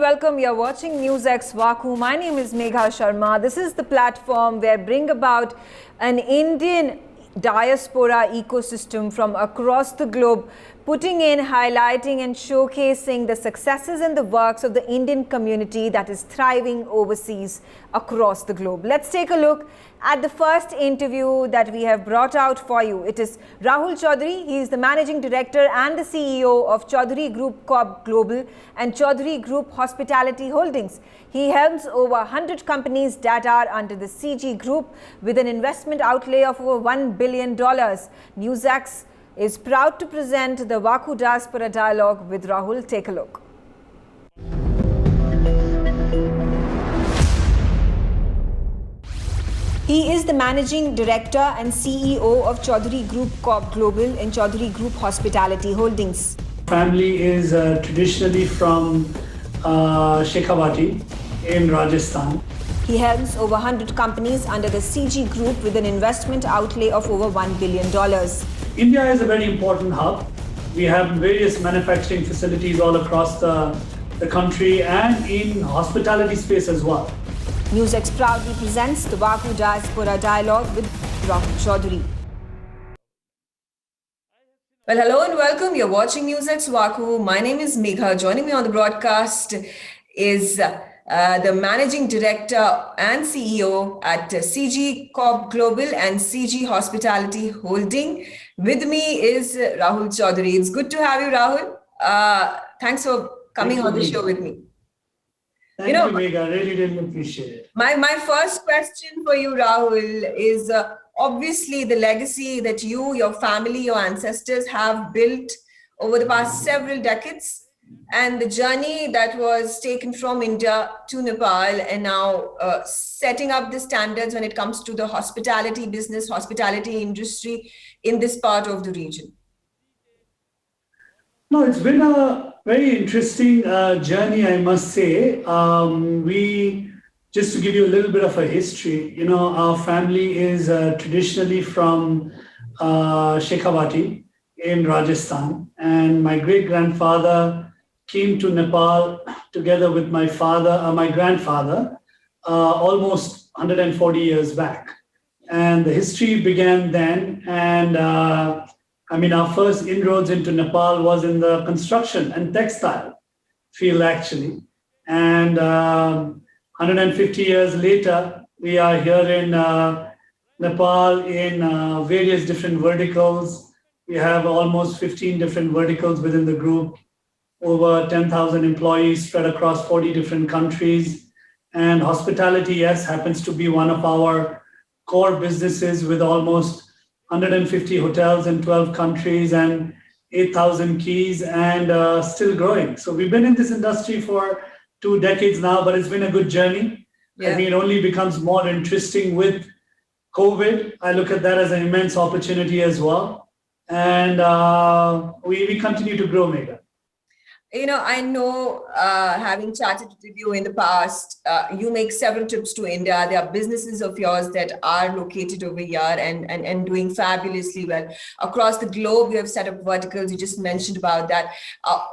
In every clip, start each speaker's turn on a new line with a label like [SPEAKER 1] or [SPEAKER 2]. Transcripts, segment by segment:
[SPEAKER 1] welcome. You're watching NewsX VaKu. My name is Megha Sharma. This is the platform where bring about an Indian diaspora ecosystem from across the globe, putting in, highlighting and showcasing the successes and the works of the Indian community that is thriving overseas across the globe. Let's take a look at the first interview that we have brought out for you. It is Rahul Chaudhary. He is the Managing Director and the CEO of Chaudhary Group Corp Global and Chaudhary Group Hospitality Holdings. He helms over 100 companies that are under the CG Group with an investment outlay of over $1 billion. NewsX is proud to present the VaKu Diaspora dialogue with Rahul. Take a look. He is the Managing Director and CEO of Chaudhary Group Corp Global and Chaudhary Group Hospitality Holdings.
[SPEAKER 2] Family is traditionally from Shekhawati in Rajasthan.
[SPEAKER 1] He helms over 100 companies under the CG Group with an investment outlay of over $1 billion.
[SPEAKER 2] India is a very important hub. We have various manufacturing facilities all across the country and in hospitality space as well.
[SPEAKER 1] NewsX proudly presents the VaKu Diaspora dialogue with Rahul Chaudhary. Well, hello and welcome. You're watching NewsX VaKu. My name is Megha. Joining me on the broadcast is the Managing Director and CEO at CG Corp Global and CG Hospitality Holding. With me is Rahul Chaudhary. It's good to have you, Rahul. Thanks for coming on the show with me.
[SPEAKER 2] Thank you, Megha. I really didn't appreciate it.
[SPEAKER 1] My first question for you, Rahul, is obviously the legacy that you, your family, your ancestors have built over the past several decades, and the journey that was taken from India to Nepal and now setting up the standards when it comes to the hospitality business, hospitality industry in this part of the region.
[SPEAKER 2] No, it's been a very interesting journey, I must say. Just to give you a little bit of a history, our family is traditionally from Shekhawati in Rajasthan, and my great-grandfather came to Nepal together with my grandfather, almost 140 years back. And the history began then, and our first inroads into Nepal was in the construction and textile field, actually. And 150 years later, we are here in Nepal in various different verticals. We have almost 15 different verticals within the group, over 10,000 employees spread across 40 different countries. And hospitality, yes, happens to be one of our core businesses with almost 150 hotels in 12 countries and 8,000 keys and still growing. So we've been in this industry for 2 decades now, but it's been a good journey. Yeah. I think it only becomes more interesting with COVID. I look at that as an immense opportunity as well. And we continue to grow, Megha.
[SPEAKER 1] I know, having chatted with you in the past, you make several trips to India. There are businesses of yours that are located over here and doing fabulously well. Across the globe, you have set up verticals. You just mentioned about that.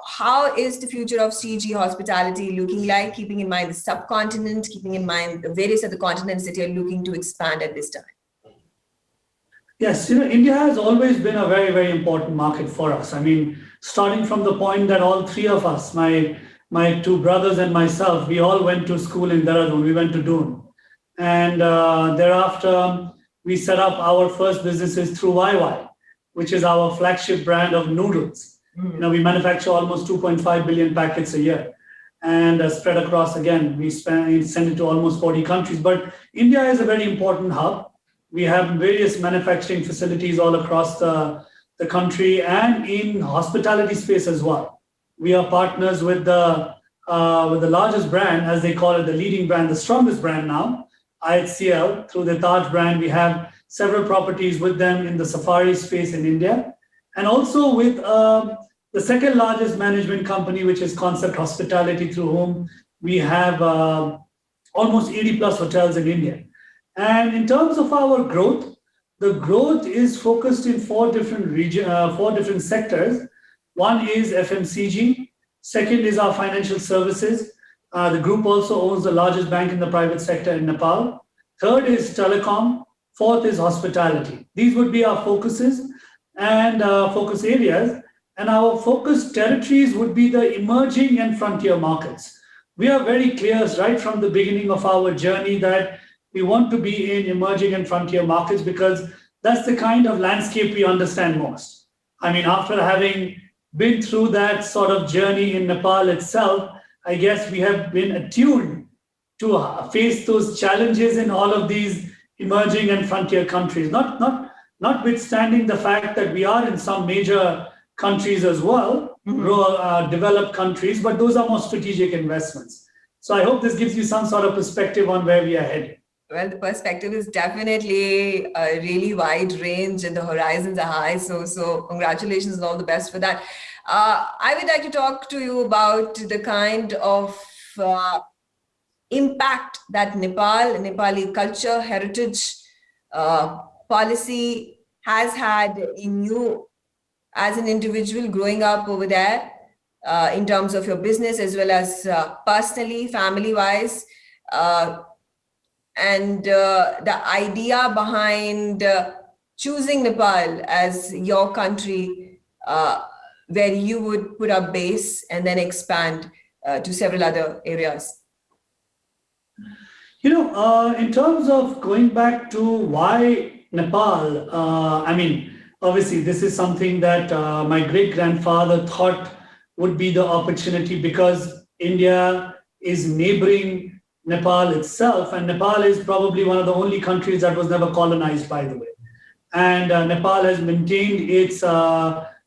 [SPEAKER 1] How is the future of CG hospitality looking like, keeping in mind the subcontinent, keeping in mind the various other continents that you're looking to expand at this time?
[SPEAKER 2] Yes, India has always been a very, very important market for us. Starting from the point that all three of us, my 2 brothers and myself, we all went to school in Dehradun. We went to Doon. And thereafter, we set up our first businesses through YY, which is our flagship brand of noodles. We manufacture almost 2.5 billion packets a year and spread across, again, we send it to almost 40 countries. But India is a very important hub. We have various manufacturing facilities all across the country and in hospitality space as well. We are partners with the largest brand, as they call it, the leading brand, the strongest brand now, IHCL. Through the Taj brand, we have several properties with them in the safari space in India, and also with the second largest management company, which is Concept Hospitality, through whom we have almost 80 plus hotels in India. And in terms of our growth, the growth is focused in 4 different sectors. One is FMCG. Second is our financial services. The group also owns the largest bank in the private sector in Nepal. Third is telecom. Fourth is hospitality. These would be our focuses and focus areas. And our focus territories would be the emerging and frontier markets. We are very clear right from the beginning of our journey that we want to be in emerging and frontier markets because that's the kind of landscape we understand most. I mean, after having been through that sort of journey in Nepal itself, I guess we have been attuned to face those challenges in all of these emerging and frontier countries. Notwithstanding the fact that we are in some major countries as well, developed countries, but those are more strategic investments. So I hope this gives you some sort of perspective on where we are headed.
[SPEAKER 3] Well, the perspective is definitely a really wide range and the horizons are high. So congratulations and all the best for that. I would like to talk to you about the kind of impact that Nepali culture, heritage, policy has had in you as an individual growing up over there, in terms of your business as well as personally, family-wise, and the idea behind choosing Nepal as your country where you would put up base and then expand to several other areas.
[SPEAKER 2] In terms of going back to why Nepal, I mean, obviously this is something that my great-grandfather thought would be the opportunity because India is neighboring Nepal itself, and Nepal is probably one of the only countries that was never colonized, by the way. And Nepal has maintained its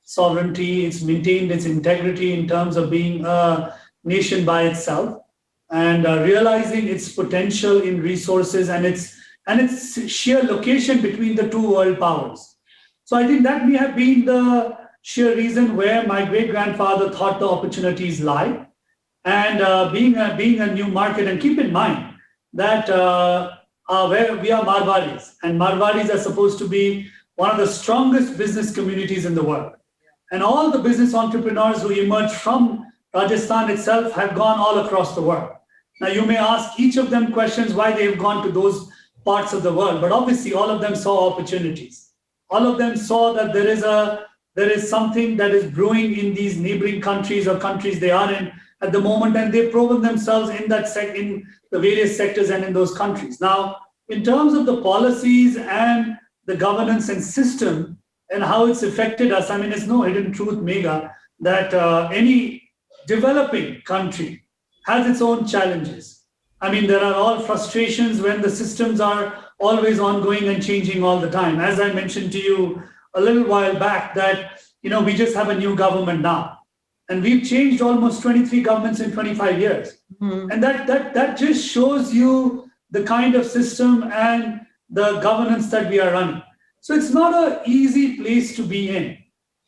[SPEAKER 2] sovereignty, it's maintained its integrity in terms of being a nation by itself, and realizing its potential in resources and its sheer location between the two world powers. So I think that may have been the sheer reason where my great-grandfather thought the opportunities lie. And being a new market, and keep in mind that where we are Marwaris, and Marwaris are supposed to be one of the strongest business communities in the world. And all the business entrepreneurs who emerged from Rajasthan itself have gone all across the world. Now you may ask each of them questions why they have gone to those parts of the world, but obviously all of them saw opportunities. All of them saw that there is something that is brewing in these neighboring countries or countries they are in at the moment, and they've proven themselves in in the various sectors and in those countries. Now, in terms of the policies and the governance and system and how it's affected us, I mean, it's no hidden truth, Megha, that any developing country has its own challenges. I mean, there are all frustrations when the systems are always ongoing and changing all the time. As I mentioned to you a little while back that, we just have a new government now. And we've changed almost 23 governments in 25 years. Mm-hmm. And that just shows you the kind of system and the governance that we are running. So it's not an easy place to be in.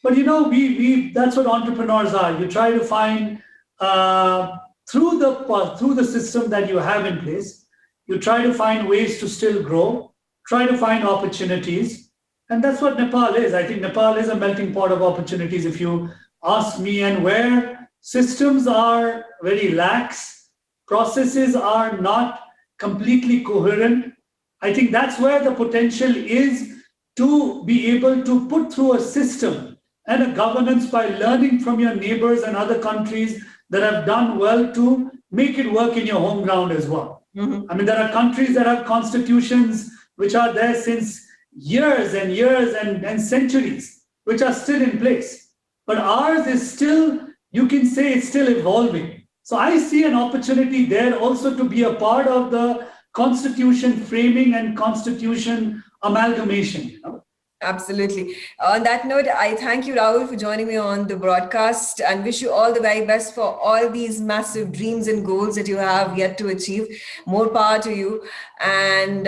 [SPEAKER 2] But we that's what entrepreneurs are. You try to find through the system that you have in place, you try to find ways to still grow, try to find opportunities. And that's what Nepal is. I think Nepal is a melting pot of opportunities, if you ask me, and where systems are very lax, processes are not completely coherent. I think that's where the potential is to be able to put through a system and a governance by learning from your neighbors and other countries that have done well to make it work in your home ground as well. Mm-hmm. I mean, there are countries that have constitutions which are there since years and years and centuries, which are still in place. But ours is still, you can say it's still evolving. So I see an opportunity there also to be a part of the constitution framing and constitution amalgamation.
[SPEAKER 3] Absolutely. On that note, I thank you, Rahul, for joining me on the broadcast and wish you all the very best for all these massive dreams and goals that you have yet to achieve. More power to you. And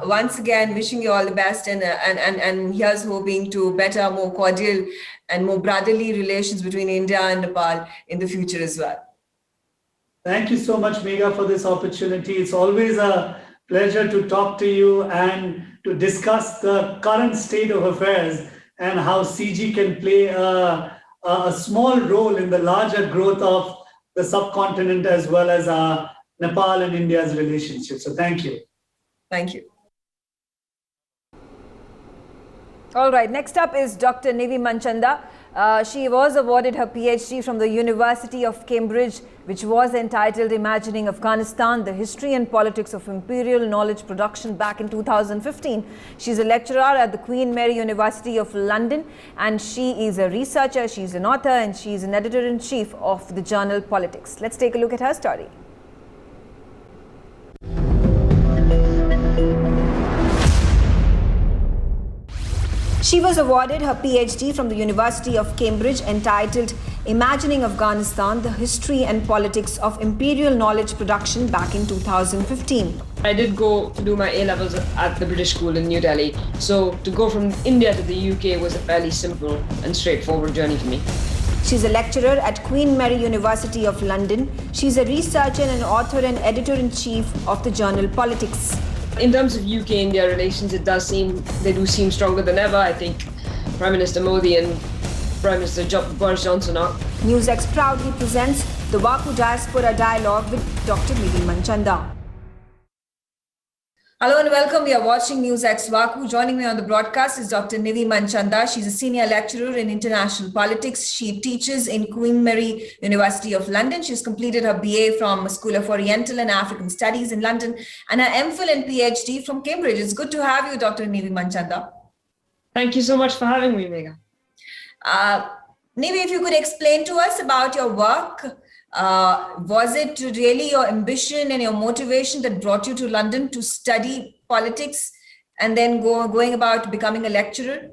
[SPEAKER 3] once again, wishing you all the best. And here's hoping to better, more cordial and more brotherly relations between India and Nepal in the future as well.
[SPEAKER 2] Thank you so much, Megha, for this opportunity. It's always a pleasure to talk to you and to discuss the current state of affairs and how CG can play a small role in the larger growth of the subcontinent as well as Nepal and India's relationship. So thank you.
[SPEAKER 3] Thank you.
[SPEAKER 1] All right, next up is Dr. Nivi Manchanda. She was awarded her PhD from the University of Cambridge, which was entitled Imagining Afghanistan, the History and Politics of Imperial Knowledge Production back in 2015. She's a lecturer at the Queen Mary University of London, and she is a researcher, she's an author, and she's an editor-in-chief of the journal Politics. Let's take a look at her story. She was awarded her PhD from the University of Cambridge entitled Imagining Afghanistan, the History and Politics of Imperial Knowledge Production back in 2015.
[SPEAKER 4] I did go to do my A-levels at the British School in New Delhi. So to go from India to the UK was a fairly simple and straightforward journey for me.
[SPEAKER 1] She's a lecturer at Queen Mary University of London. She's a researcher and author and editor-in-chief of the journal Politics.
[SPEAKER 4] In terms of UK-India relations, they do seem stronger than ever. I think Prime Minister Modi and Prime Minister Boris Johnson are.
[SPEAKER 1] NewsX proudly presents the VaKu Diaspora Dialogue with Dr. Nivi Manchanda.
[SPEAKER 3] Hello and welcome. We are watching NewsX VaKu. Joining me on the broadcast is Dr. Nivi Manchanda. She's a senior lecturer in international politics. She teaches in Queen Mary University of London. She's completed her BA from School of Oriental and African Studies in London and her MPhil and PhD from Cambridge. It's good to have you, Dr. Nivi Manchanda.
[SPEAKER 4] Thank you so much for having me, Megha.
[SPEAKER 3] Nivi, if you could explain to us about your work. Was it really your ambition and your motivation that brought you to London to study politics and then going about becoming a lecturer?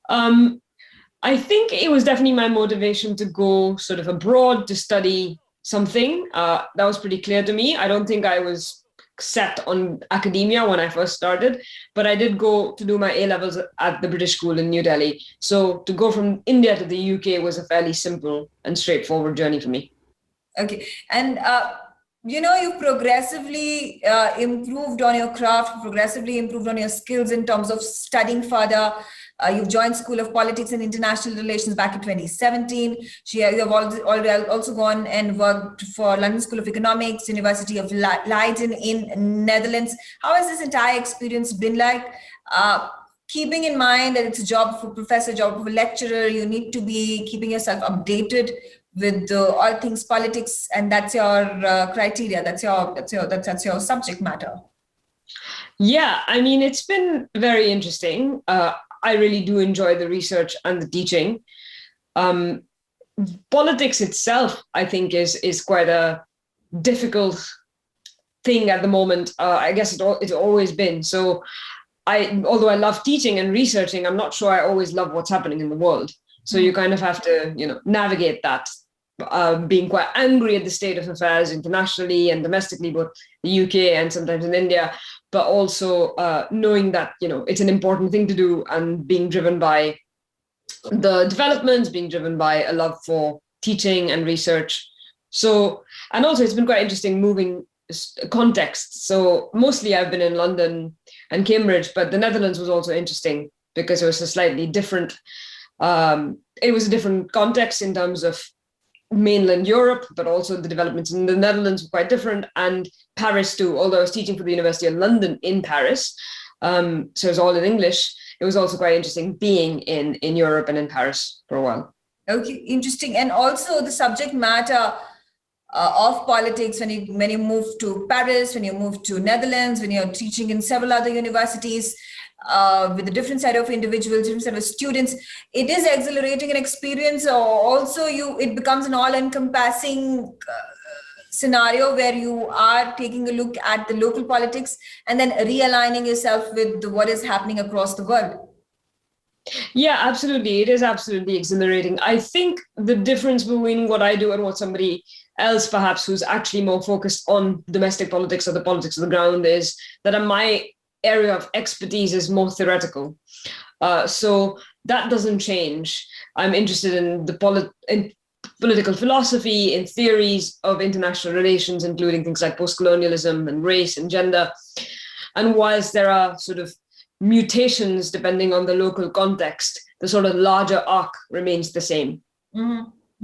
[SPEAKER 4] I think it was definitely my motivation to go sort of abroad to study something. That was pretty clear to me. I don't think I was set on academia when I first started, but I did go to do my A-levels at the British School in New Delhi. So to go from India to the UK was a fairly simple and straightforward journey for me.
[SPEAKER 3] Okay. And, you've progressively improved on your craft, progressively improved on your skills in terms of studying further. You've joined School of Politics and International Relations back in 2017. You have also gone and worked for London School of Economics, University of Leiden in Netherlands. How has this entire experience been like? Keeping in mind that it's a job for professor, job for a lecturer, you need to be keeping yourself updated with all things politics, and that's your criteria. That's your subject matter.
[SPEAKER 4] Yeah, I mean, it's been very interesting. I really do enjoy the research and the teaching. Politics itself, I think, is quite a difficult thing at the moment. I guess it's always been. So although I love teaching and researching, I'm not sure I always love what's happening in the world. So you kind of have to, navigate that, being quite angry at the state of affairs internationally and domestically, both the UK and sometimes in India, but also knowing that, it's an important thing to do and being driven by the developments, being driven by a love for teaching and research. So, and also it's been quite interesting moving contexts. So mostly I've been in London and Cambridge, but the Netherlands was also interesting because it was a slightly different, it was a different context in terms of mainland Europe, but also the developments in the Netherlands were quite different, and Paris too. Although I was teaching for the University of London in Paris, so it was all in English. It was also quite interesting being in Europe and in Paris for a while.
[SPEAKER 3] Okay, interesting. And also the subject matter of politics when you move to Paris, when you move to Netherlands, when you're teaching in several other universities, with a different set of individuals, different set of students, it is exhilarating an experience. Also, it becomes an all-encompassing scenario where you are taking a look at the local politics and then realigning yourself with what is happening across the world.
[SPEAKER 4] Yeah, absolutely. It is absolutely exhilarating. I think the difference between what I do and what somebody else, perhaps, who's actually more focused on domestic politics or the politics of the ground, is that my area of expertise is more theoretical. So that doesn't change. I'm interested in in political philosophy, in theories of international relations, including things like post-colonialism and race and gender. And whilst there are sort of mutations depending on the local context, the sort of larger arc remains the same.
[SPEAKER 3] Mm-hmm.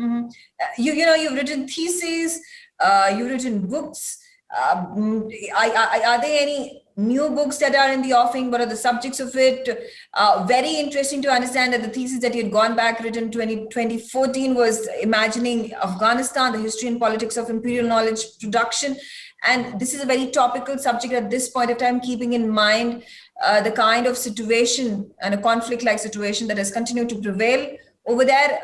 [SPEAKER 3] You've written theses, you've written books. Are there any new books that are in the offing? What are the subjects of it? Very interesting to understand that the thesis that you had gone back written 2014 was imagining Afghanistan, the history and politics of imperial knowledge production. And this is a very topical subject at this point of time, keeping in mind the kind of situation and a conflict-like situation that has continued to prevail over there.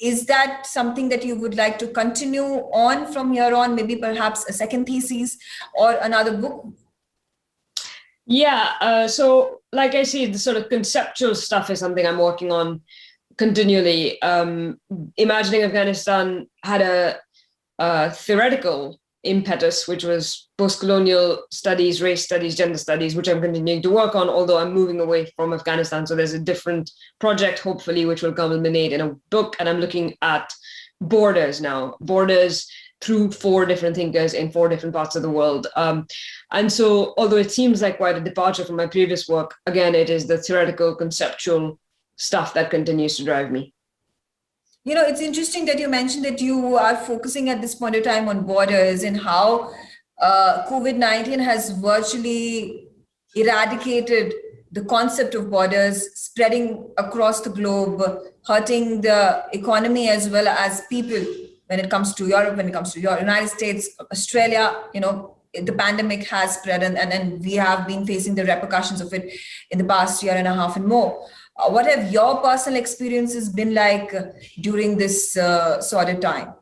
[SPEAKER 3] Is that something that you would like to continue on from here on, maybe perhaps a second thesis or another book?
[SPEAKER 4] Yeah, so like I said, the sort of conceptual stuff is something I'm working on continually. Imagining Afghanistan had a theoretical impetus, which was post-colonial studies, race studies, gender studies, which I'm continuing to work on, although I'm moving away from Afghanistan. So there's a different project, hopefully, which will culminate in a book. And I'm looking at borders now, borders through 4 different thinkers in 4 different parts of the world. And so, although it seems like quite a departure from my previous work, again, it is the theoretical, conceptual stuff that continues to drive me.
[SPEAKER 3] It's interesting that you mentioned that you are focusing at this point of time on borders and how COVID-19 has virtually eradicated the concept of borders, spreading across the globe, hurting the economy as well as people when it comes to Europe, when it comes to United States, Australia. The pandemic has spread and we have been facing the repercussions of it in the past year and a half and more. What have your personal experiences been like during this sort of time?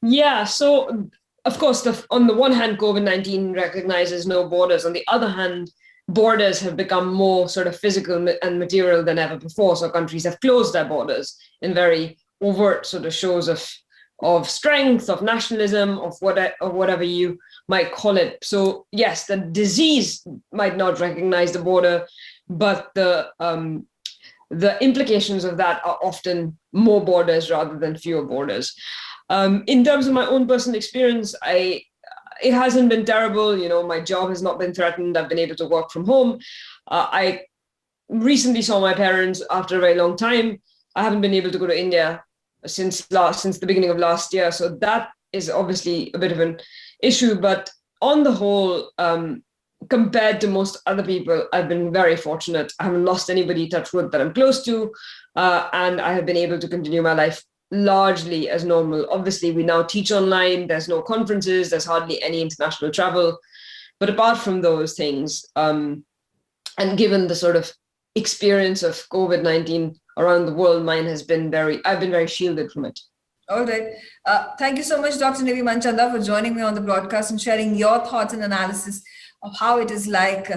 [SPEAKER 4] Yeah, so of course, on the one hand, COVID-19 recognizes no borders. On the other hand, borders have become more sort of physical and material than ever before. So countries have closed their borders in very overt sort of shows of strength, of nationalism, of whatever you might call it. So yes, the disease might not recognize the border, but the implications of that are often more borders rather than fewer borders. In terms of my own personal experience, it hasn't been terrible. My job has not been threatened. I've been able to work from home. I recently saw my parents after a very long time. I haven't been able to go to India since the beginning of last year. So that is obviously a bit of an issue. But on the whole, compared to most other people, I've been very fortunate. I haven't lost anybody, touch wood, that I'm close to. And I have been able to continue my life largely as normal. Obviously, we now teach online. There's no conferences. There's hardly any international travel. But apart from those things, and given the sort of experience of COVID-19 around the world, I've been very shielded from it.
[SPEAKER 3] All right. Thank you so much, Dr. Nivi Manchanda, for joining me on the broadcast and sharing your thoughts and analysis of how it is like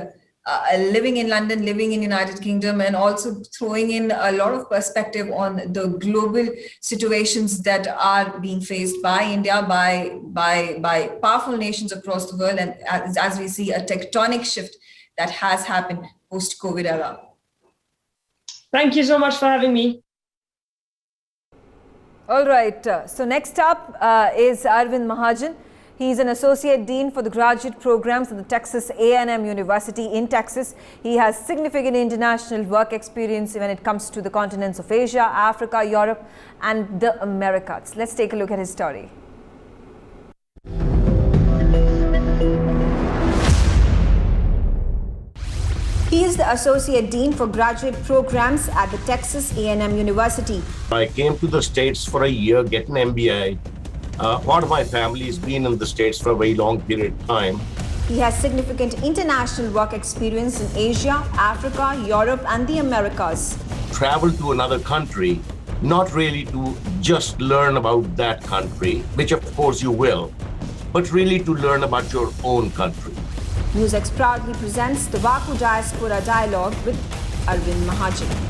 [SPEAKER 3] living in London, living in United Kingdom, and also throwing in a lot of perspective on the global situations that are being faced by India, by powerful nations across the world, and as we see a tectonic shift that has happened post-COVID era.
[SPEAKER 4] Thank you so much for having me.
[SPEAKER 1] All right. So next up is Arvind Mahajan. He's an associate dean for the graduate programs at the Texas A&M University in Texas. He has significant international work experience when it comes to the continents of Asia, Africa, Europe, and the Americas. Let's take a look at his story. He is the Associate Dean for Graduate Programs at the Texas A&M University.
[SPEAKER 5] I came to the States for a year, get an MBA. Part of my family has been in the States for a very long period of time.
[SPEAKER 1] He has significant international work experience in Asia, Africa, Europe, and the Americas.
[SPEAKER 5] Travel to another country, not really to just learn about that country, which of course you will, but really to learn about your own country.
[SPEAKER 1] NewsX proudly presents the VaKu Diaspora Dialogue with Arvind Mahajan.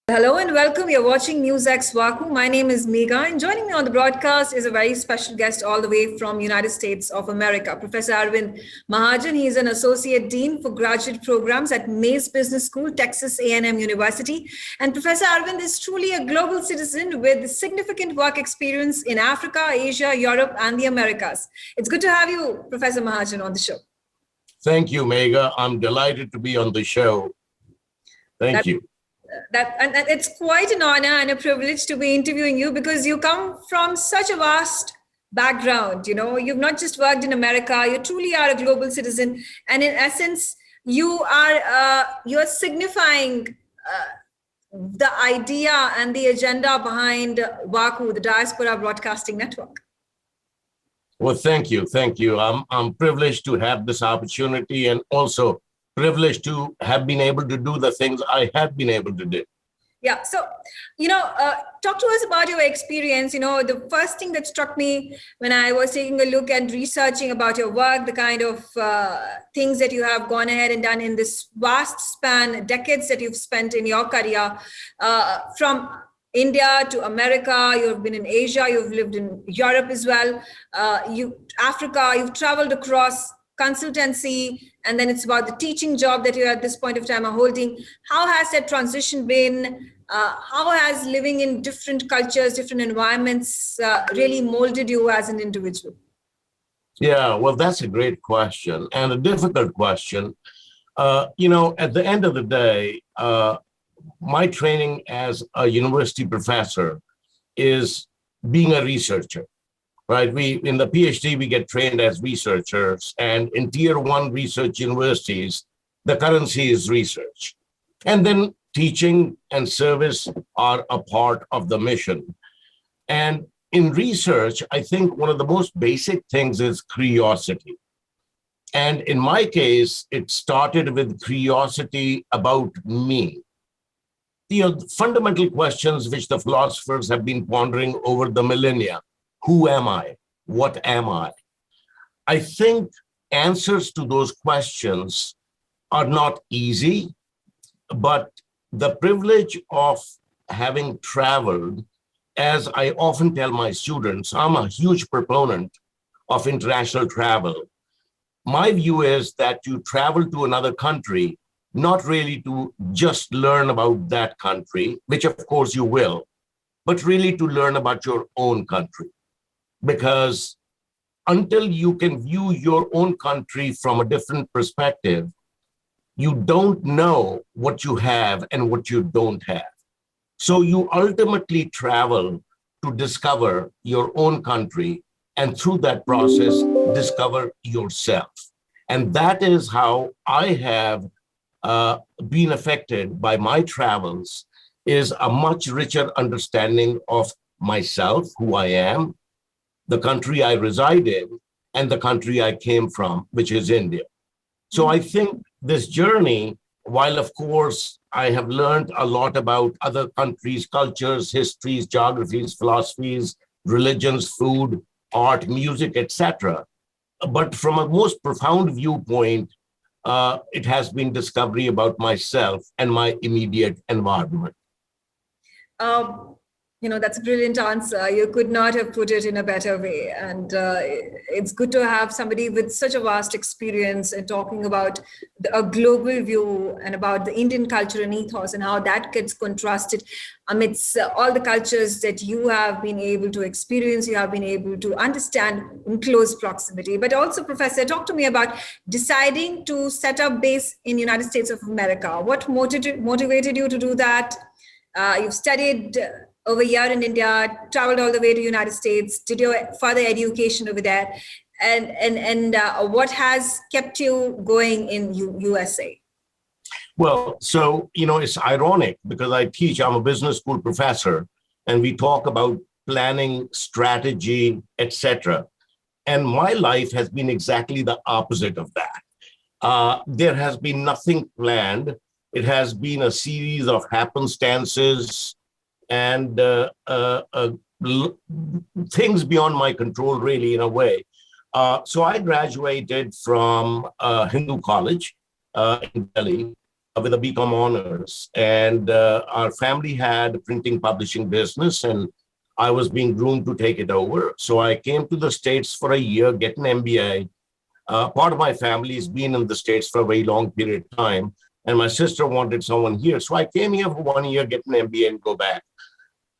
[SPEAKER 1] Hello and welcome. You're watching NewsX VaKu. My name is Megha, and joining me on the broadcast is a very special guest all the way from United States of America, Professor Arvind Mahajan. He is an associate dean for graduate programs at Mays Business School, Texas A&M University. And Professor Arvind is truly a global citizen with significant work experience in Africa, Asia, Europe, and the Americas. It's good to have you, Professor Mahajan, on the show.
[SPEAKER 5] Thank you, Megha. I'm delighted to be on the show. Thank you.
[SPEAKER 3] And it's quite an honor and a privilege to be interviewing you, because you come from such a vast background. You've not just worked in America, you truly are a global citizen, and in essence you're signifying the idea and the agenda behind VaKu, the Diaspora Broadcasting Network.
[SPEAKER 5] Well, thank you. Thank you. I'm privileged to have this opportunity, and also privileged to have been able to do the things I have been able to do.
[SPEAKER 3] Yeah. So, talk to us about your experience. The first thing that struck me when I was taking a look and researching about your work, the kind of things that you have gone ahead and done in this vast span, decades that you've spent in your career, from India to America, you've been in Asia, you've lived in Europe as well, Africa, you've traveled across consultancy, and then it's about the teaching job that you at this point of time are holding. How has that transition been? How has living in different cultures, different environments really molded you as an individual?
[SPEAKER 5] Yeah, well, that's a great question and a difficult question. At the end of the day, my training as a university professor is being a researcher, right? In the PhD, we get trained as researchers, and in tier 1 research universities, the currency is research. And then teaching and service are a part of the mission. And in research, I think one of the most basic things is curiosity. And in my case, it started with curiosity about me. Fundamental questions which the philosophers have been pondering over the millennia. Who am I? What am I? I think answers to those questions are not easy, but the privilege of having traveled, as I often tell my students, I'm a huge proponent of international travel. My view is that you travel to another country, not really to just learn about that country, which of course you will, but really to learn about your own country. Because until you can view your own country from a different perspective, you don't know what you have and what you don't have. So you ultimately travel to discover your own country, and through that process, discover yourself. And that is how I have been affected by my travels, is a much richer understanding of myself, who I am, the country I reside in, and the country I came from, which is India. So I think this journey, while of course I have learned a lot about other countries, cultures, histories, geographies, philosophies, religions, food, art, music, etc., but from a most profound viewpoint, it has been discovery about myself and my immediate environment.
[SPEAKER 3] That's a brilliant answer. You could not have put it in a better way. And it's good to have somebody with such a vast experience and talking about a global view and about the Indian culture and ethos and how that gets contrasted amidst all the cultures that you have been able to experience, you have been able to understand in close proximity. But also, Professor, talk to me about deciding to set up base in the United States of America. What motivated you to do that? You've studied over a year in India, traveled all the way to United States, did your further education over there, and what has kept you going in USA?
[SPEAKER 5] Well, so, it's ironic because I'm a business school professor, and we talk about planning, strategy, etc. And my life has been exactly the opposite of that. There has been nothing planned. It has been a series of happenstances and things beyond my control, really, in a way. So I graduated from Hindu College in Delhi with a BCom honors. And our family had a printing publishing business, and I was being groomed to take it over. So I came to the States for a year, get an MBA. Part of my family has been in the States for a very long period of time, and my sister wanted someone here. So I came here for 1 year, get an MBA, and go back.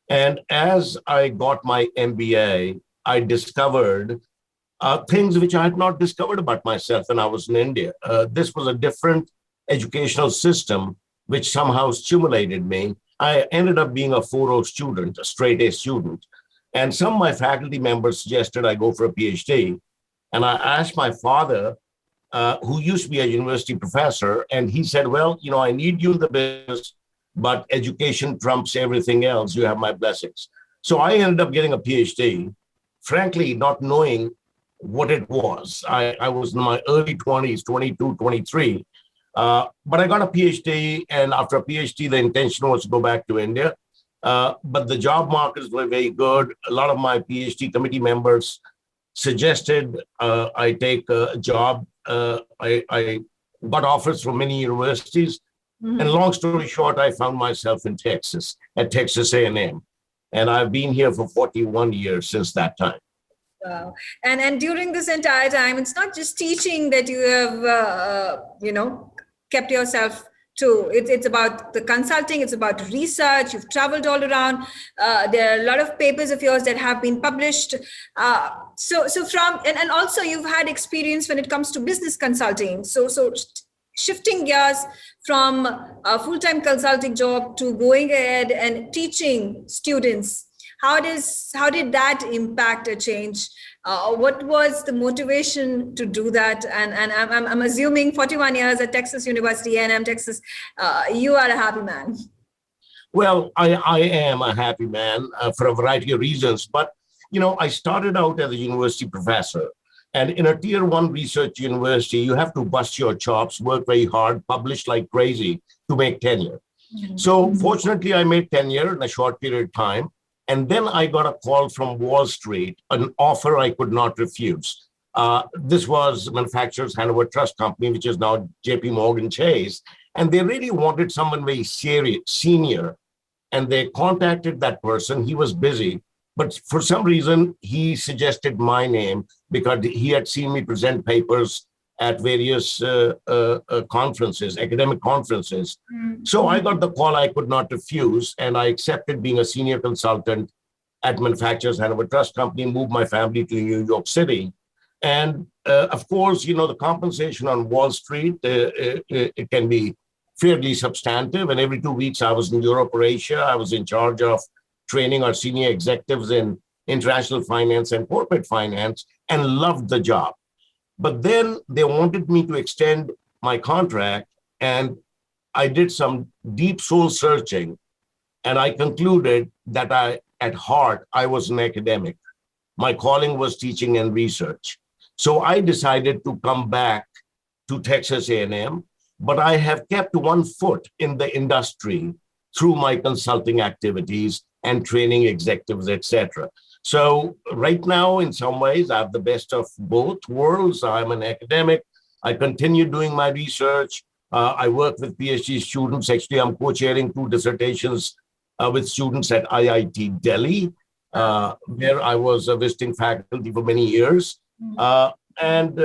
[SPEAKER 5] And as I got my MBA, I discovered things which I had not discovered about myself when I was in India. This was a different educational system which somehow stimulated me. I ended up being a 4.0 student, a straight A student. And some of my faculty members suggested I go for a PhD. And I asked my father, who used to be a university professor, and he said, well, I need you in the business, but education trumps everything else. You have my blessings. So I ended up getting a PhD, frankly, not knowing what it was. I was in my early 20s, 22, 23. But I got a PhD, and after a PhD, the intention was to go back to India. But the job markets were very good. A lot of my PhD committee members suggested I take a job. I got offers from many universities. Mm-hmm. And long story short, I found myself in Texas, at Texas A&M. And I've been here for 41 years since that time.
[SPEAKER 3] Wow. And during this entire time, it's not just teaching that you have, kept yourself to. It's about the consulting, it's about research. You've traveled all around. There are a lot of papers of yours that have been published. And also you've had experience when it comes to business consulting. So shifting gears from a full-time consulting job to going ahead and teaching students, how did that impact a change? What was the motivation to do that? And I'm assuming 41 years at Texas University, A&M, Texas, you are a happy man.
[SPEAKER 5] Well, I am a happy man for a variety of reasons. But, I started out as a university professor. And in a tier 1 research university, you have to bust your chops, work very hard, publish like crazy to make tenure. Mm-hmm. So fortunately, I made tenure in a short period of time. And then I got a call from Wall Street, an offer I could not refuse. This was Manufacturers Hanover Trust Company, which is now JP Morgan Chase. And they really wanted someone very serious, senior. And they contacted that person. He was busy. But for some reason, he suggested my name because he had seen me present papers at various conferences, academic conferences. Mm-hmm. So I got the call I could not refuse, and I accepted being a senior consultant at Manufacturers Hanover Trust Company, moved my family to New York City. And of course, the compensation on Wall Street, it can be fairly substantive. And every 2 weeks I was in Europe or Asia. I was in charge of training our senior executives in international finance and corporate finance, and loved the job. But then they wanted me to extend my contract, and I did some deep soul searching, and I concluded that at heart, I was an academic. My calling was teaching and research. So I decided to come back to Texas A&M, but I have kept one foot in the industry through my consulting activities and training executives, etc. So right now, in some ways, I have the best of both worlds. I'm an academic. I continue doing my research. I work with PhD students. Actually, I'm co-chairing 2 dissertations with students at IIT Delhi, where I was a visiting faculty for many years. And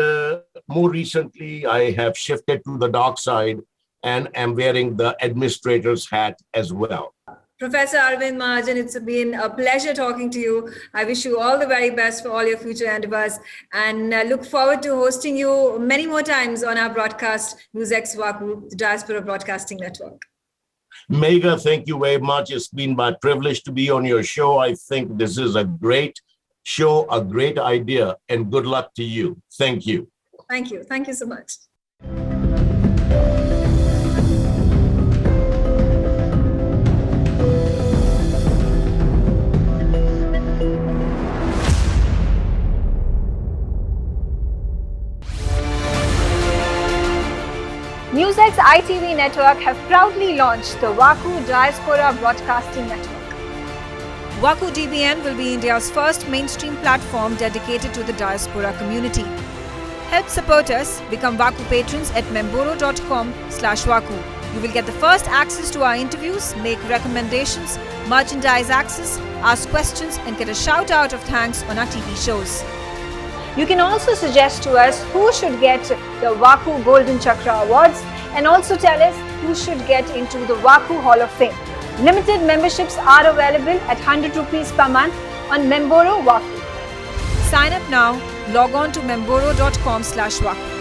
[SPEAKER 5] more recently, I have shifted to the dark side and am wearing the administrator's hat as well.
[SPEAKER 3] Professor Arvind Mahajan, it's been a pleasure talking to you. I wish you all the very best for all your future endeavors, and look forward to hosting you many more times on our broadcast, NewsX VaKu, the Diaspora Broadcasting Network.
[SPEAKER 5] Megha, thank you very much. It's been my privilege to be on your show. I think this is a great show, a great idea, and good luck to you. Thank you.
[SPEAKER 3] Thank you. Thank you so much.
[SPEAKER 1] NewsX ITV network have proudly launched the VaKu Diaspora Broadcasting Network. VaKu DBN will be India's first mainstream platform dedicated to the diaspora community. Help support us, become VaKu patrons at memboro.com/VaKu. You will get the first access to our interviews, make recommendations, merchandise access, ask questions, and get a shout out of thanks on our TV shows. You can also suggest to us who should get the VaKu Golden Chakra Awards, and also tell us who should get into the VaKu Hall of Fame. Limited memberships are available at 100 rupees per month on Memboro VaKu. Sign up now, log on to memboro.com/VaKu.